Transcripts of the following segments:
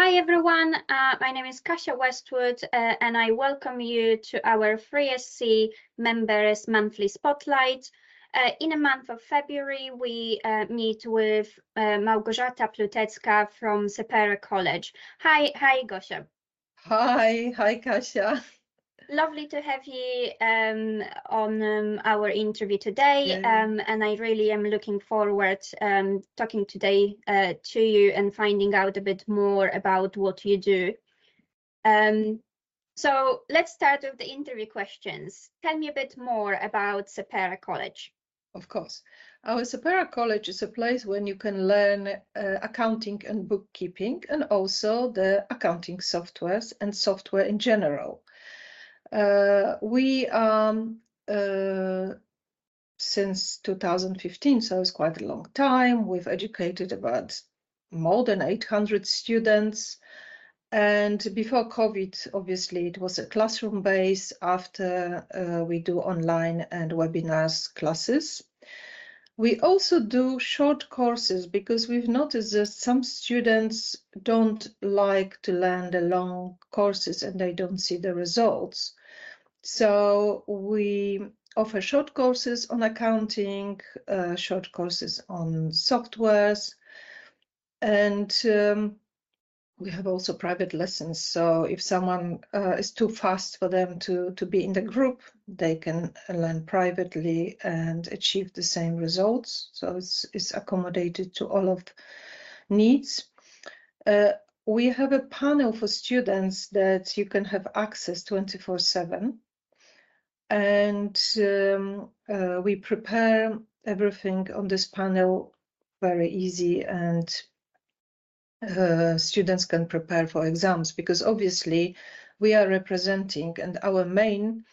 Hi everyone, my name is Kasia Westwood and I welcome you to our FreeSC Members Monthly Spotlight. In the month of February, we meet with Malgorzata Plutecka from Sepera College. Hi Gosia. Hi Kasia. Lovely to have you on our interview today, and I really am looking forward talking today to you and finding out a bit more about what you do. So let's start with the interview questions. Tell me a bit more about Sepera College. Of course. Our Sepera College is a place when you can learn accounting and bookkeeping, and also the accounting softwares and software in general. We are since 2015, so it's quite a long time. We've educated about more than 800 students. And before COVID, obviously, it was a classroom base. After we do online and webinars classes. We also do short courses because we've noticed that some students don't like to learn the long courses and they don't see the results. So we offer short courses on accounting, short courses on softwares, and we have also private lessons. So if someone is too fast for them to be in the group, they can learn privately and achieve the same results. So it's accommodated to all of needs. We have a panel for students that you can have access 24/7. And we prepare everything on this panel very easy, and students can prepare for exams, because obviously we are representing, and our main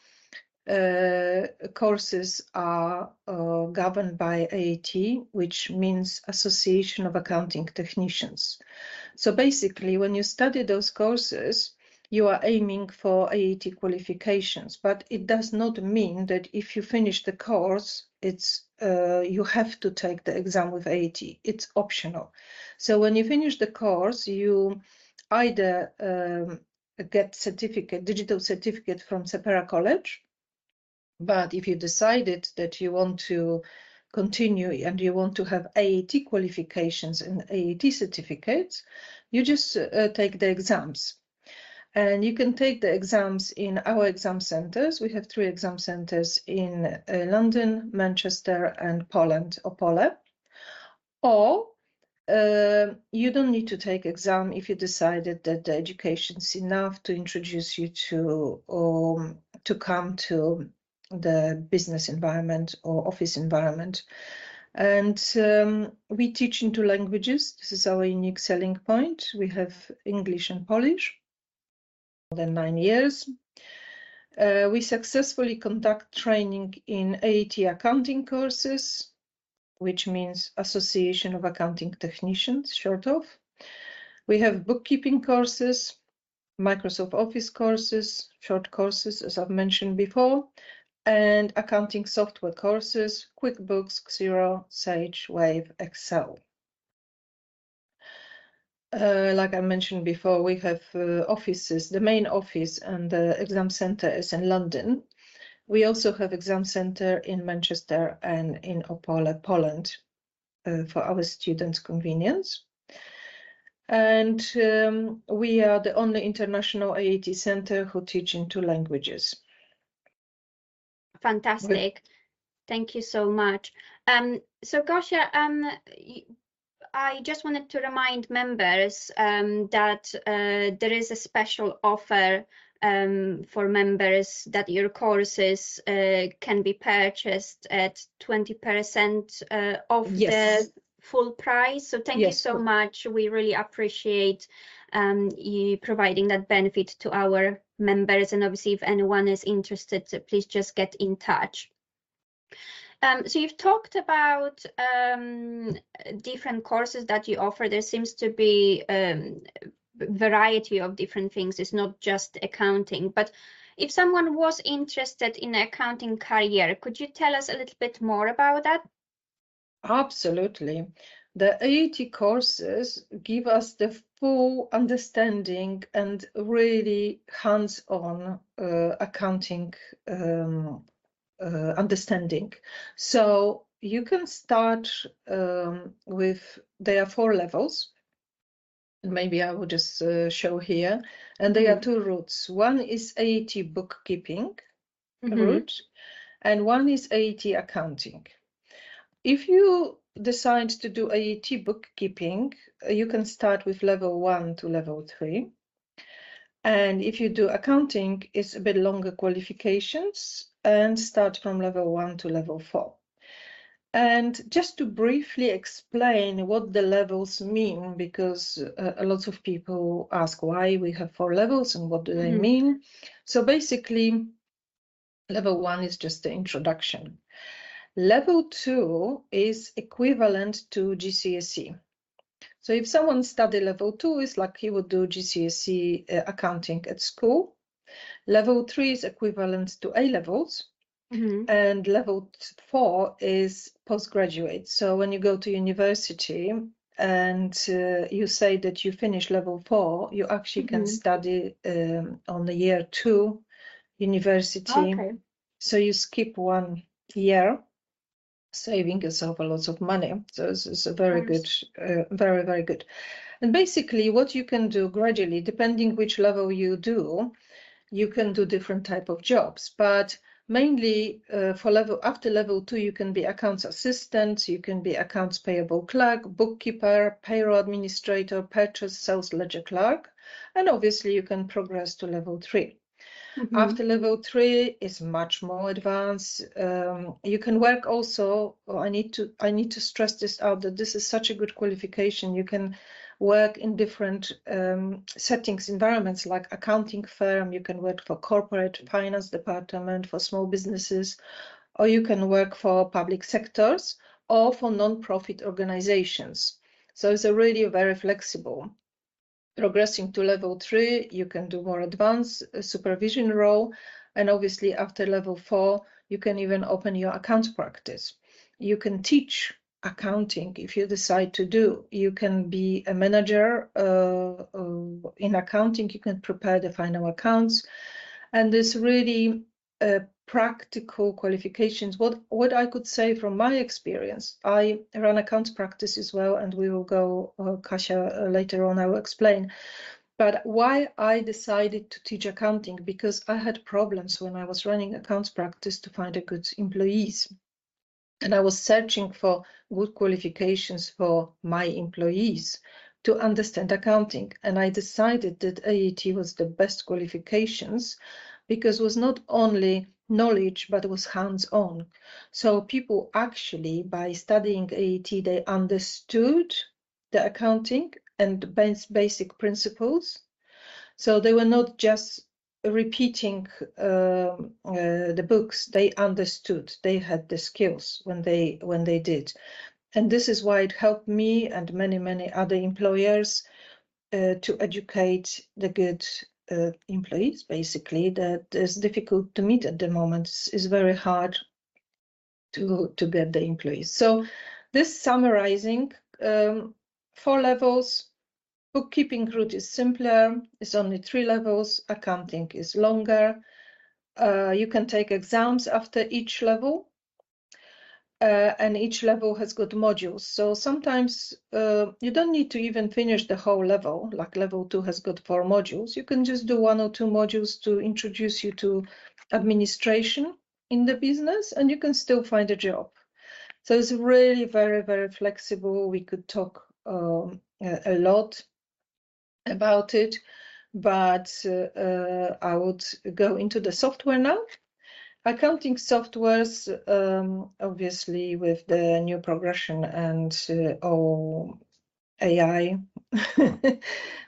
courses are governed by AAT, which means Association of Accounting Technicians. So basically, when you study those courses, you are aiming for AAT qualifications, but it does not mean that if you finish the course, you have to take the exam with AAT. It's optional. So when you finish the course, you either get digital certificate from Sepera College, but if you decided that you want to continue and you want to have AAT qualifications and AAT certificates, you just take the exams. And you can take the exams in our exam centers. We have 3 exam centers in London, Manchester, and Poland, Opole. Or you don't need to take exam if you decided that the education is enough to introduce you to come to the business environment or office environment. And we teach in 2 languages. This is our unique selling point. We have English and Polish. More than 9 years. We successfully conduct training in AAT accounting courses, which means Association of Accounting Technicians, short of. We have bookkeeping courses, Microsoft Office courses, short courses, as I've mentioned before, and accounting software courses, QuickBooks, Xero, Sage, Wave, Excel. Like I mentioned before, we have offices. The main office and the exam center is in London. We also have exam center in Manchester and in Opole, Poland, for our students' convenience. And we are the only international AAT center who teach in 2 languages. Fantastic. Thank you so much. So Gosia, I just wanted to remind members that there is a special offer for members, that your courses can be purchased at 20% off the full price. So thank you so much. We really appreciate you providing that benefit to our members. And obviously, if anyone is interested, please just get in touch. So you've talked about different courses that you offer. There seems to be a variety of different things. It's not just accounting, but if someone was interested in an accounting career, could you tell us a little bit more about that? Absolutely. The AAT courses give us the full understanding and really hands-on accounting understanding. So you can start with, there are 4 levels. Maybe I will just show here. And there are 2 routes. One is AAT bookkeeping route, and one is AAT accounting. If you decide to do AAT bookkeeping, you can start with level 1 to level 3. And if you do accounting, it's a bit longer qualifications and start from level 1 to level 4. And just to briefly explain what the levels mean, because a lot of people ask why we have 4 levels and what do they mean. So basically, level 1 is just the introduction. Level 2 is equivalent to GCSE. So if someone study level 2, it's like he would do GCSE accounting at school. Level 3 is equivalent to A levels. And level 4 is postgraduate. So when you go to university and you say that you finish level 4, you actually can study on the year 2 university. Okay. So you skip 1 year, saving yourself a lot of money. So it's a very good, very, very good. And basically what you can do gradually, depending which level you do, you can do different type of jobs. But mainly after level 2, you can be accounts assistant, you can be accounts payable clerk, bookkeeper, payroll administrator, purchase sales ledger clerk, and obviously you can progress to level 3. After level 3 is much more advanced. You can work also, I need to stress this out, that this is such a good qualification. You can work in different settings, environments, like accounting firm. You can work for corporate finance department, for small businesses, or you can work for public sectors or for non-profit organizations. So it's a really very flexible. Progressing to level 3, you can do more advanced supervision role. And obviously after level 4, you can even open your account practice. You can teach accounting if you decide to do. You can be a manager in accounting. You can prepare the final accounts. And this really practical qualifications. What I could say from my experience, I run accounts practice as well, and we will go, Kasia, later on I will explain. But why I decided to teach accounting, because I had problems when I was running accounts practice to find a good employees. And I was searching for good qualifications for my employees to understand accounting. And I decided that AAT was the best qualifications, because it was not only knowledge, but it was hands-on. So people actually, by studying AAT, they understood the accounting and basic principles. So they were not just repeating the books. They understood, they had the skills when they did. And this is why it helped me and many other employers to educate the good employees, basically, that is difficult to meet at the moment. It's very hard to get the employees. So this summarizing, 4 levels. Bookkeeping route is simpler, it's only 3 levels. Accounting is longer. You can take exams after each level, and each level has got modules. So sometimes you don't need to even finish the whole level, like level 2 has got 4 modules. You can just do 1 or 2 modules to introduce you to administration in the business, and you can still find a job. So it's really very flexible. We could talk a lot about it, but I would go into the software now. Accounting softwares, obviously with the new progression and all AI,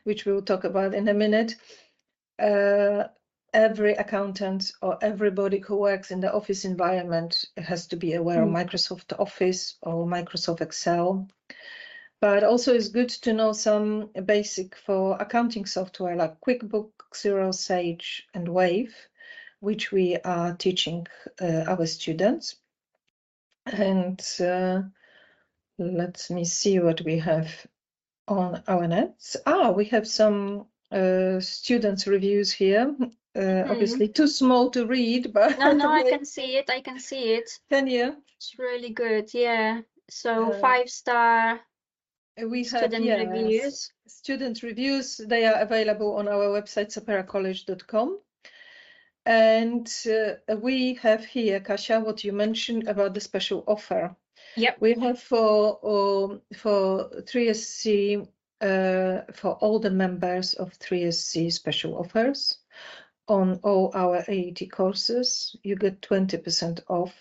which we'll talk about in a minute. Every accountant or everybody who works in the office environment has to be aware of Microsoft Office or Microsoft Excel. But also it's good to know some basic for accounting software like QuickBooks, Xero, Sage, and Wave, which we are teaching our students. And let me see what we have on our nets. We have some students' reviews here. Obviously too small to read, but No, I can see it. I can see it. can you? It's really good. Yeah. So Uh, 5-star we have, student yes, reviews. student reviews. They are available on our website, seperacollege.com. And we have here, Kasia, what you mentioned about the special offer. Yep. We have for 3SC, for all the members of 3SC special offers on all our AET courses. You get 20% off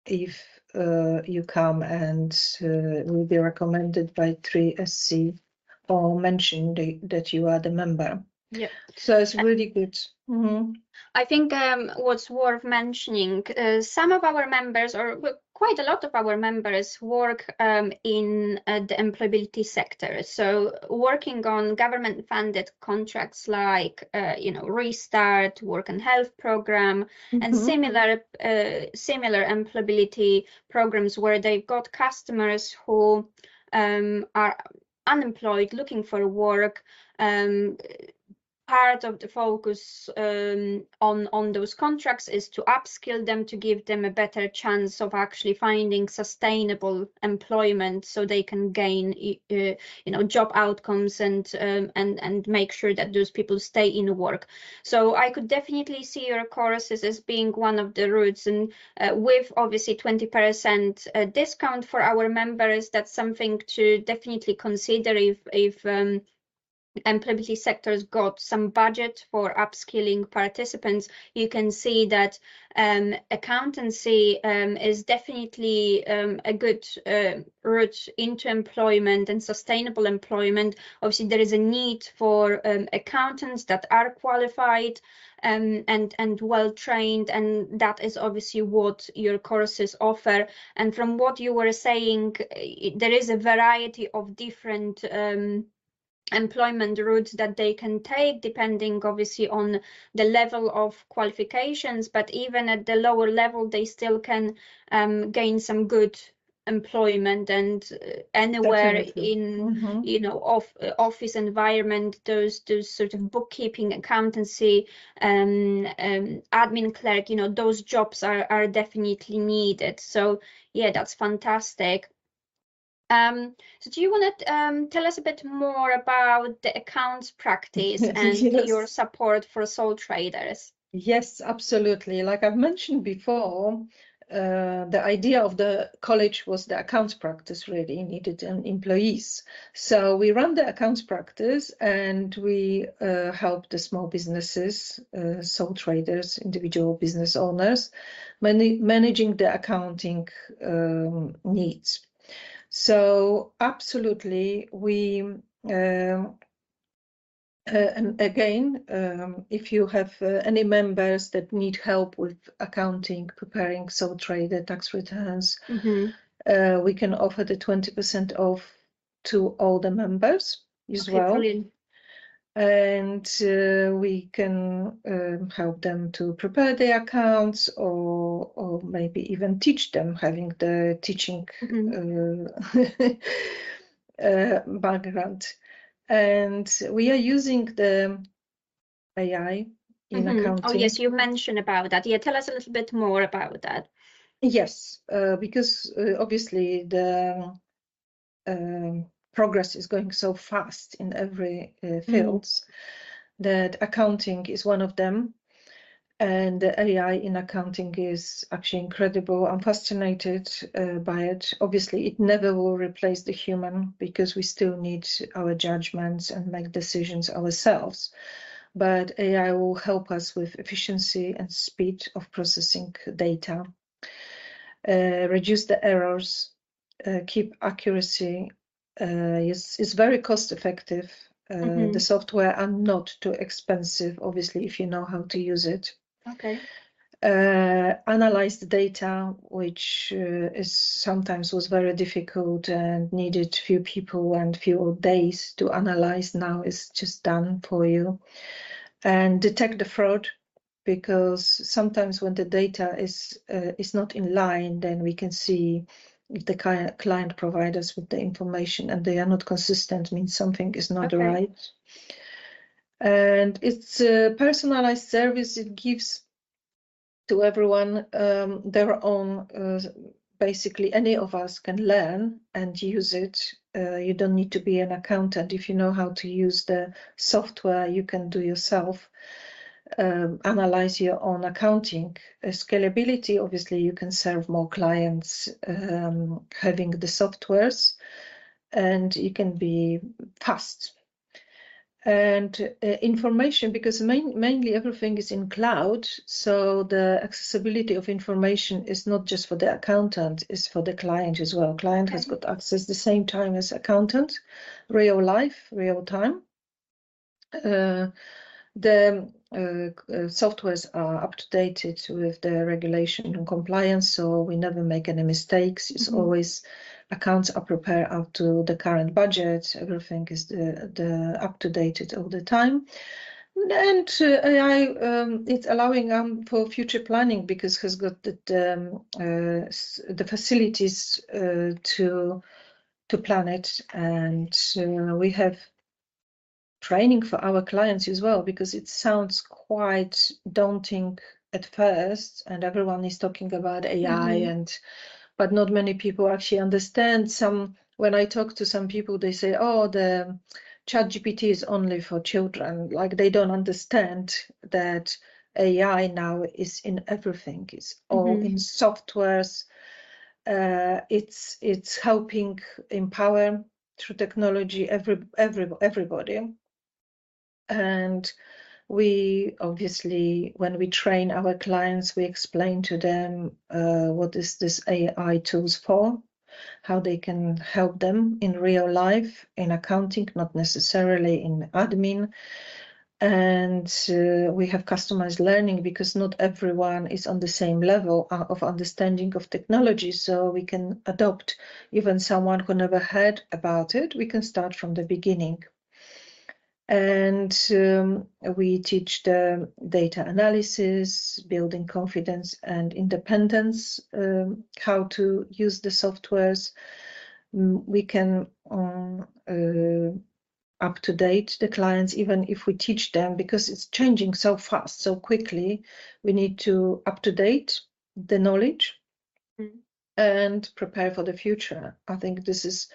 if you come and will be recommended by 3SC or mention that you are the member. Yep. So it's really good. I think what's worth mentioning, some of our members, or quite a lot of our members, work in the employability sector. So working on government-funded contracts like, Restart, Work and Health Program, and similar employability programs where they've got customers who are unemployed, looking for work. Part of the focus on those contracts is to upskill them, to give them a better chance of actually finding sustainable employment, so they can gain job outcomes and make sure that those people stay in work. So I could definitely see your courses as being one of the routes, and with obviously 20% discount for our members, that's something to definitely consider if employability sector's got some budget for upskilling participants. You can see that accountancy is definitely a good route into employment and sustainable employment. Obviously, there is a need for accountants that are qualified and well trained, and that is obviously what your courses offer. And from what you were saying, there is a variety of different employment routes that they can take, depending obviously on the level of qualifications, but even at the lower level they still can gain some good employment. And anywhere Definitely. in office environment, those sort of bookkeeping, accountancy, admin clerk, those jobs are definitely needed. So yeah, that's fantastic. So do you want to tell us a bit more about the accounts practice and your support for sole traders? Yes, absolutely. Like I've mentioned before, the idea of the college was the accounts practice really needed employees. So we run the accounts practice and we help the small businesses, sole traders, individual business owners, managing the accounting needs. So absolutely, we and again, if you have any members that need help with accounting, preparing sole trader tax returns, we can offer the 20% off to all the members as well. Brilliant. And we can help them to prepare their accounts, or maybe even teach them, having the teaching background. And we are using the AI in accounting. Oh yes, you mentioned about that. Yeah, tell us a little bit more about that. Yes, because obviously the progress is going so fast in every fields that accounting is one of them. And the AI in accounting is actually incredible. I'm fascinated by it. Obviously, it never will replace the human, because we still need our judgments and make decisions ourselves. But AI will help us with efficiency and speed of processing data, reduce the errors, keep accuracy. It's very cost effective. The software are not too expensive, obviously, if you know how to use it. Okay. Analyze the data, which is sometimes was very difficult and needed few people and few days to analyze. Now it's just done for you. And detect the fraud, because sometimes when the data is not in line, then we can see if the client provides us with the information and they are not consistent, means something is not right. And it's a personalized service. It gives to everyone their own, basically any of us can learn and use it. You don't need to be an accountant. If you know how to use the software, you can do yourself. Analyze your own accounting. Scalability, obviously you can serve more clients having the softwares, and you can be fast. And information, because mainly everything is in cloud, so the accessibility of information is not just for the accountant, it's for the client as well. Client has got access the same time as accountant, real life, real time. The softwares are up to date with the regulation and compliance, so we never make any mistakes. It's always accounts are prepared up to the current budget. Everything is the up to date all the time. And AI, it's allowing for future planning because has got the facilities to plan it, and we have training for our clients as well, because it sounds quite daunting at first, and everyone is talking about AI, but not many people actually understand. When I talk to some people, they say, "Oh, the ChatGPT is only for children." Like they don't understand that AI now is in everything. It's all in softwares. It's helping empower through technology everybody. And we obviously, when we train our clients, we explain to them what is this AI tools for, how they can help them in real life, in accounting, not necessarily in admin. And we have customized learning because not everyone is on the same level of understanding of technology. So we can adopt even someone who never heard about it. We can start from the beginning. And we teach the data analysis, building confidence and independence, how to use the softwares. We can up to date the clients, even if we teach them, because it's changing so fast, so quickly. We need to up to date the knowledge and prepare for the future. I think this is,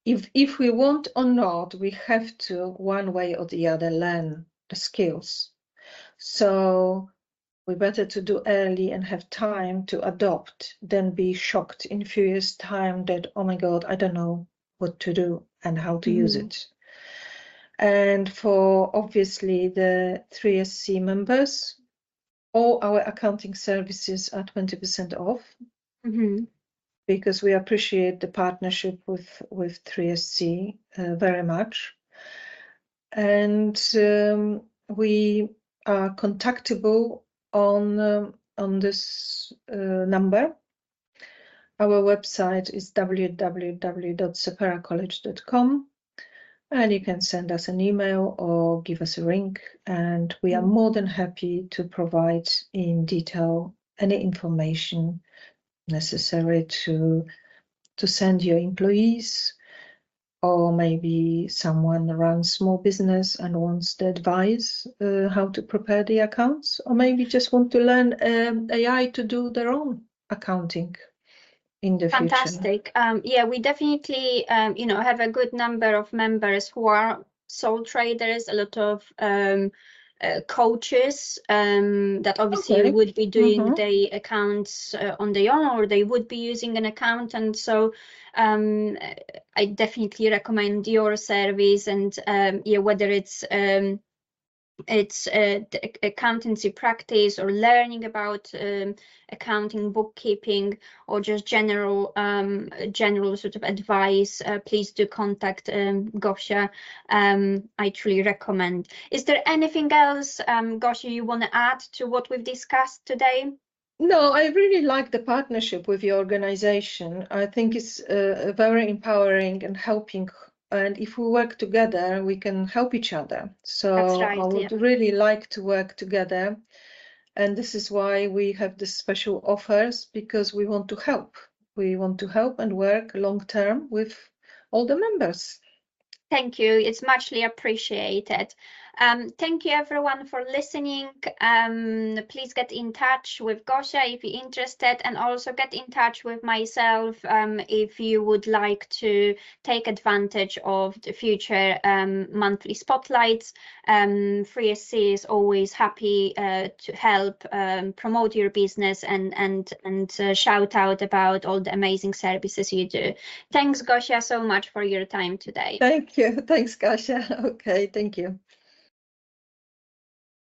if we want or not, we have to, one way or the other, learn the skills. So we better to do early and have time to adopt than be shocked in a few years' time that, oh my God, I don't know what to do and how to use it. And for obviously the 3SC members, all our accounting services are 20% off. Because we appreciate the partnership with 3SC very much. And we are contactable on this number. Our website is www.seperacollege.com, and you can send us an email or give us a ring, and we are more than happy to provide in detail any information necessary to send your employees, or maybe someone runs small business and wants the advice how to prepare the accounts, or maybe just want to learn AI to do their own accounting in the future. Fantastic. Yeah, we definitely have a good number of members who are sole traders, a lot of coaches that obviously would be doing the accounts on their own, or they would be using an accountant. So I definitely recommend your service, and yeah, whether it's accountancy practice or learning about accounting, bookkeeping, or just general sort of advice, please do contact Gosia. I truly recommend. Is there anything else, Gosia, you want to add to what we've discussed today? No, I really like the partnership with your organization. I think it's very empowering and helping. And if we work together, we can help each other. So That's right, I would really like to work together. And this is why we have these special offers, because we want to help. we want to help and work long term with all the members. Thank you. It's muchly appreciated. Thank you everyone for listening. Please get in touch with Gosia if you're interested, and also get in touch with myself if you would like to take advantage of the future monthly spotlights. 3SC is always happy to help promote your business and shout out about all the amazing services you do. Thanks, Gosia, so much for your time today. Thank you. Thanks, Kasia. Okay, thank you.